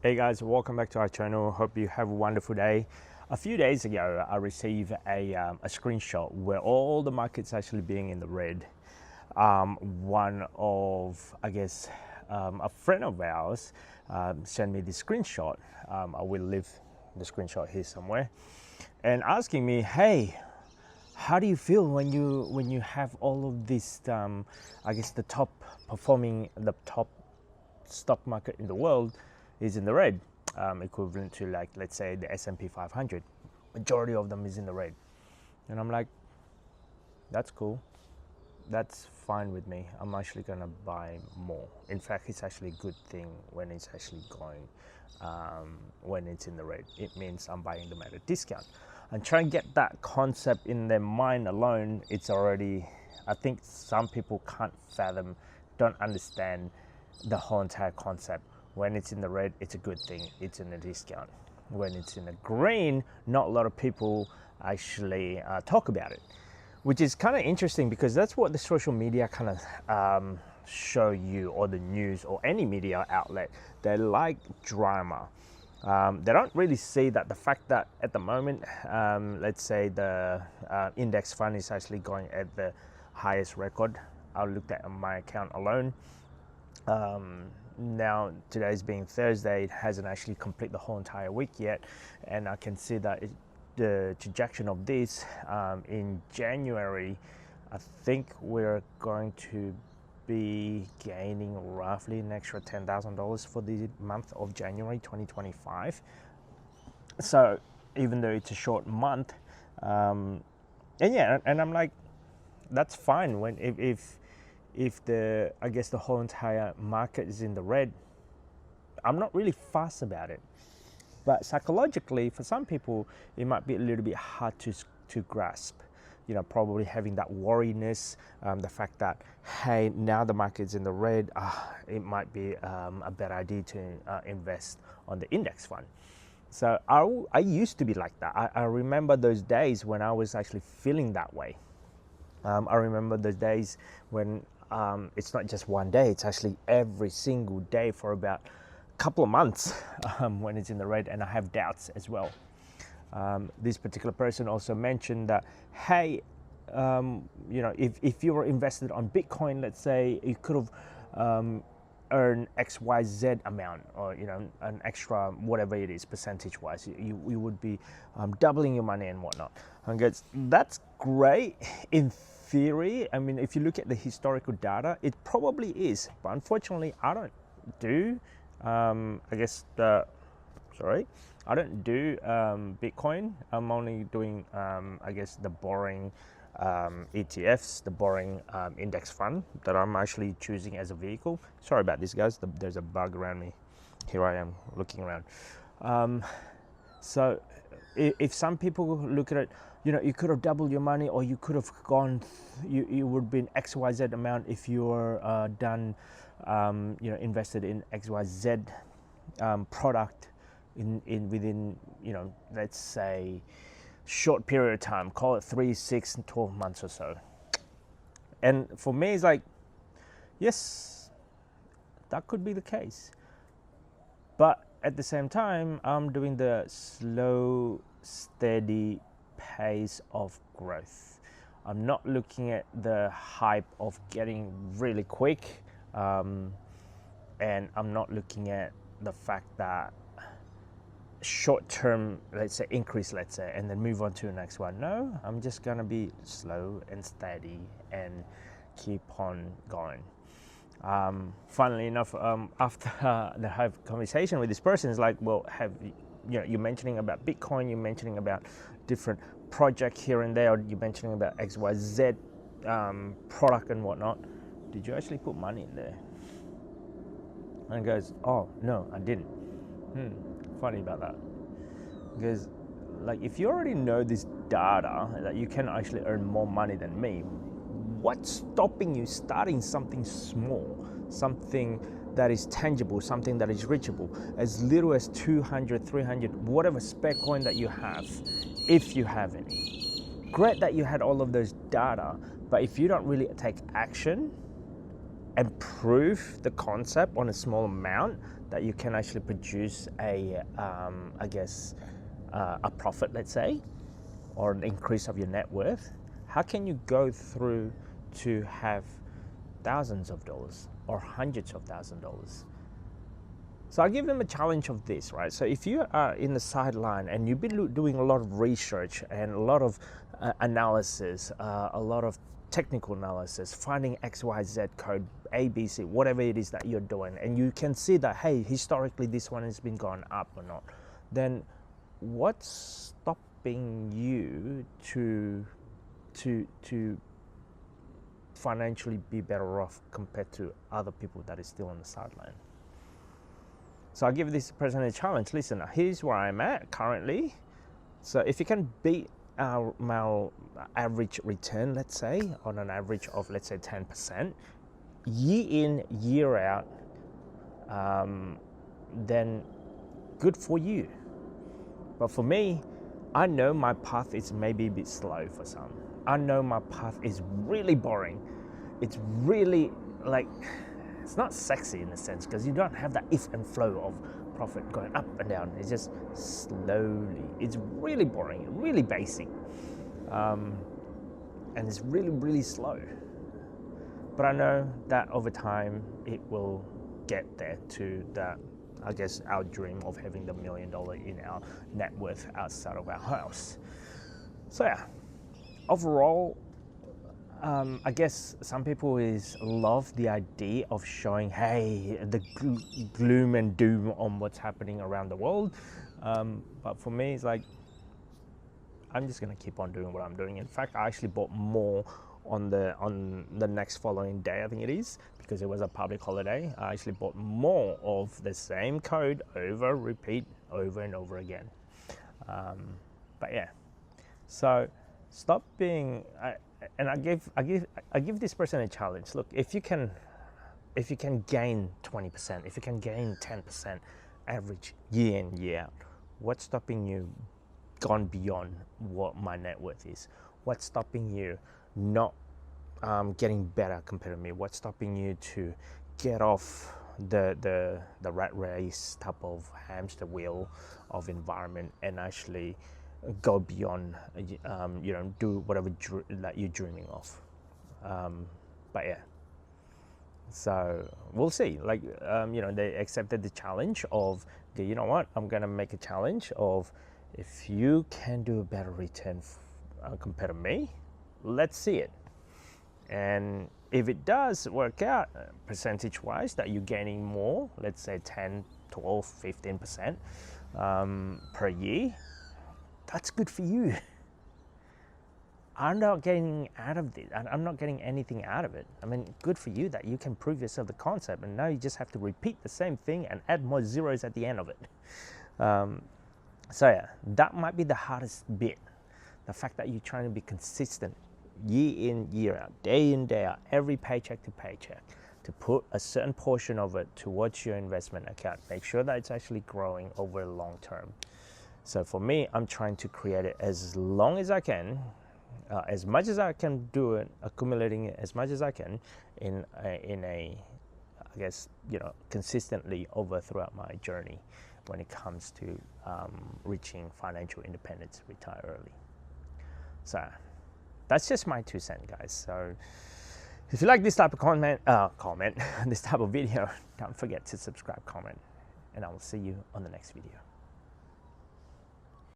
Hey guys, welcome back to our channel. Hope you have a wonderful day. A few days ago, I received a screenshot where all the markets actually being in the red. One of, a friend of ours sent me this screenshot. I will leave the screenshot here somewhere, and asking me, "Hey, how do you feel when you have all of this? The top performing, the top stock market in the world is in the red, equivalent to, like, let's say the S&P 500. Majority of them is in the red." And I'm like, that's cool. That's fine with me. I'm actually gonna buy more. In fact, it's actually a good thing when it's actually going, when it's in the red. It means I'm buying them at a discount. And try and get that concept in their mind alone, it's already, I think some people can't fathom, don't understand the whole entire concept. When it's in the red, it's a good thing, it's in a discount. When it's in the green, not a lot of people actually talk about it, which is kind of interesting because that's what the social media kind of show you, or the news or any media outlet. They like drama. They don't really see that the fact that at the moment, let's say the index fund is actually going at the highest record. I looked at my account alone. Now today's being Thursday, it hasn't actually completed the whole entire week yet, and I can see that the trajectory of this in January, I think we're going to be gaining roughly an extra $10,000 for the month of January 2025. So even though it's a short month, and I'm like, that's fine when if the the whole entire market is in the red. I'm not really fussed about it, but psychologically for some people it might be a little bit hard to grasp. Probably having that worriness, the fact that, hey, now the market's in the red, it might be a better idea to invest on the index fund. So I used to be like that. I remember those days when I was actually feeling that way. I remember those days when it's not just one day, it's actually every single day for about a couple of months when it's in the red, and I have doubts as well. This particular person also mentioned that, hey, if you were invested on Bitcoin, let's say, you could have earned XYZ amount, or an extra whatever it is percentage wise, you would be doubling your money and whatnot. And that's great in theory. I mean, if you look at the historical data, it probably is, but unfortunately I don't do I don't do Bitcoin. I'm only doing the boring ETFs, the boring index fund that I'm actually choosing as a vehicle. Sorry about this, guys. There's a bug around me. Here I am looking around. So if some people look at it, you could have doubled your money, or you could have gone, you would have been XYZ amount if you were done, invested in XYZ product within, let's say, short period of time, call it 3, 6, and 12 months or so. And for me, it's like, yes, that could be the case. But at the same time, I'm doing the slow, steady pace of growth. I'm not looking at the hype of getting really quick, and I'm not looking at the fact that short-term, let's say, increase, and then move on to the next one. No, I'm just gonna be slow and steady and keep on going. Funnily enough, after the have conversation with this person, is like, well, you're mentioning about Bitcoin, you're mentioning about different project here and there, or you're mentioning about XYZ product and whatnot. Did you actually put money in there? And goes, oh no, I didn't. Funny about that. Because, like, if you already know this data that you can actually earn more money than me, what's stopping you starting something small, something that is tangible, something that is reachable, as little as 200, 300, whatever spare coin that you have, if you have any. Great that you had all of those data, but if you don't really take action and prove the concept on a small amount that you can actually produce a, a profit, let's say, or an increase of your net worth, how can you go through to have thousands of dollars or hundreds of thousands of dollars? So I give them a challenge of this, right? So if you are in the sideline and you've been doing a lot of research and a lot of analysis, a lot of technical analysis, finding XYZ code, ABC, whatever it is that you're doing, and you can see that, hey, historically this one has been going up or not, then what's stopping you to financially be better off compared to other people that is still on the sideline? So I give this person a challenge. Listen, here's where I'm at currently. So if you can beat our average return, let's say, on an average of, let's say, 10%, year in, year out, then good for you. But for me, I know my path is maybe a bit slow for some. I know my path is really boring. It's really like, it's not sexy in a sense because you don't have that if and flow of profit going up and down. It's just slowly. It's really boring, really basic, and it's really, really slow. But I know that over time it will get there to that, I guess, our dream of having the $1 million in our net worth outside of our house. So yeah, overall, I guess some people love the idea of showing, hey, the gloom and doom on what's happening around the world. But for me, it's like, I'm just gonna keep on doing what I'm doing. In fact, I actually bought more on the next following day, I think it is, because it was a public holiday. I actually bought more of the same code repeat over and over again. But yeah, so stop being. And I give this person a challenge. Look, if you can gain 20%, if you can gain 10% average year in, year out, what's stopping you gone beyond what my net worth is? What's stopping you not getting better compared to me? What's stopping you to get off the rat race type of hamster wheel of environment and actually go beyond, do whatever that you're dreaming of? But yeah, so we'll see. Like, they accepted the challenge of, okay, you know what, I'm gonna make a challenge of, if you can do a better return compared to me, let's see it. And if it does work out percentage wise that you're gaining more, let's say 10, 12, 15% per year, that's good for you. I'm not getting out of this. I'm not getting anything out of it. I mean, good for you that you can prove yourself the concept, and now you just have to repeat the same thing and add more zeros at the end of it. So yeah, that might be the hardest bit. The fact that you're trying to be consistent year in, year out, day in, day out, every paycheck to paycheck, to put a certain portion of it towards your investment account. Make sure that it's actually growing over the long term. So for me, I'm trying to create it as long as I can, as much as I can do it, accumulating it as much as I can in a I guess, consistently over throughout my journey when it comes to reaching financial independence, retire early. So that's just my 2 cents, guys. So if you like this type of this type of video, don't forget to subscribe, comment, and I will see you on the next video.